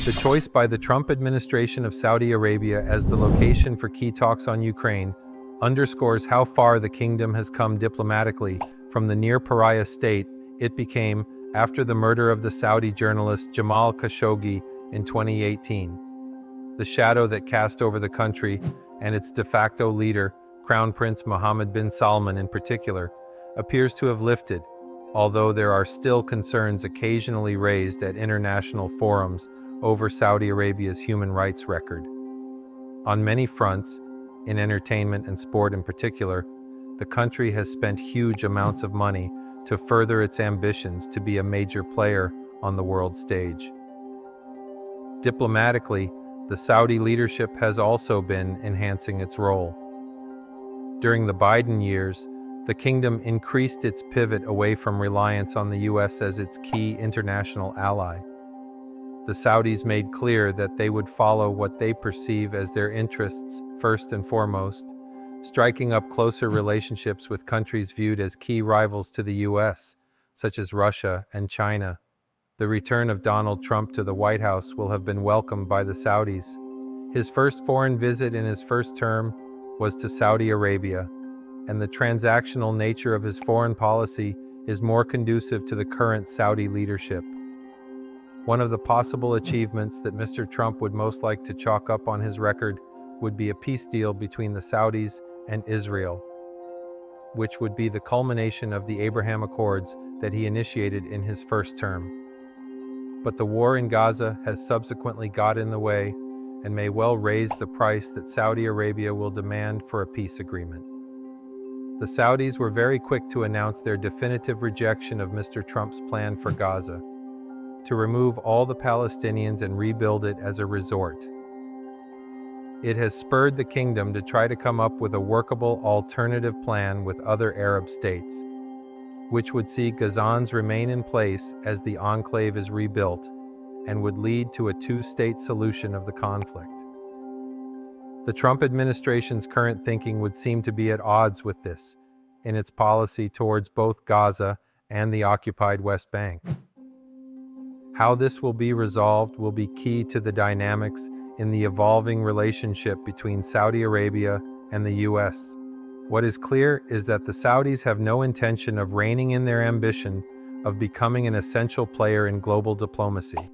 The choice by the Trump administration of Saudi Arabia as the location for key talks on Ukraine underscores how far the kingdom has come diplomatically from the near-pariah state it became after the murder of the Saudi journalist Jamal Khashoggi in 2018. The shadow that cast over the country and its de facto leader, Crown Prince Mohammed bin Salman in particular, appears to have lifted, although there are still concerns occasionally raised at international forums over Saudi Arabia's human rights record. On many fronts, in entertainment and sport in particular, the country has spent huge amounts of money to further its ambitions to be a major player on the world stage. Diplomatically, the Saudi leadership has also been enhancing its role. During the Biden years, the kingdom increased its pivot away from reliance on the U.S. as its key international ally. The Saudis made clear that they would follow what they perceive as their interests first and foremost, striking up closer relationships with countries viewed as key rivals to the U.S., such as Russia and China. The return of Donald Trump to the White House will have been welcomed by the Saudis. His first foreign visit in his first term was to Saudi Arabia, and the transactional nature of his foreign policy is more conducive to the current Saudi leadership. One of the possible achievements that Mr. Trump would most like to chalk up on his record would be a peace deal between the Saudis and Israel, which would be the culmination of the Abraham Accords that he initiated in his first term. But the war in Gaza has subsequently got in the way and may well raise the price that Saudi Arabia will demand for a peace agreement. The Saudis were very quick to announce their definitive rejection of Mr. Trump's plan for Gaza, to remove all the Palestinians and rebuild it as a resort. It has spurred the kingdom to try to come up with a workable alternative plan with other Arab states, which would see Gazans remain in place as the enclave is rebuilt and would lead to a two-state solution of the conflict. The Trump administration's current thinking would seem to be at odds with this in its policy towards both Gaza and the occupied West Bank. How this will be resolved will be key to the dynamics in the evolving relationship between Saudi Arabia and the U.S. What is clear is that the Saudis have no intention of reining in their ambition of becoming an essential player in global diplomacy.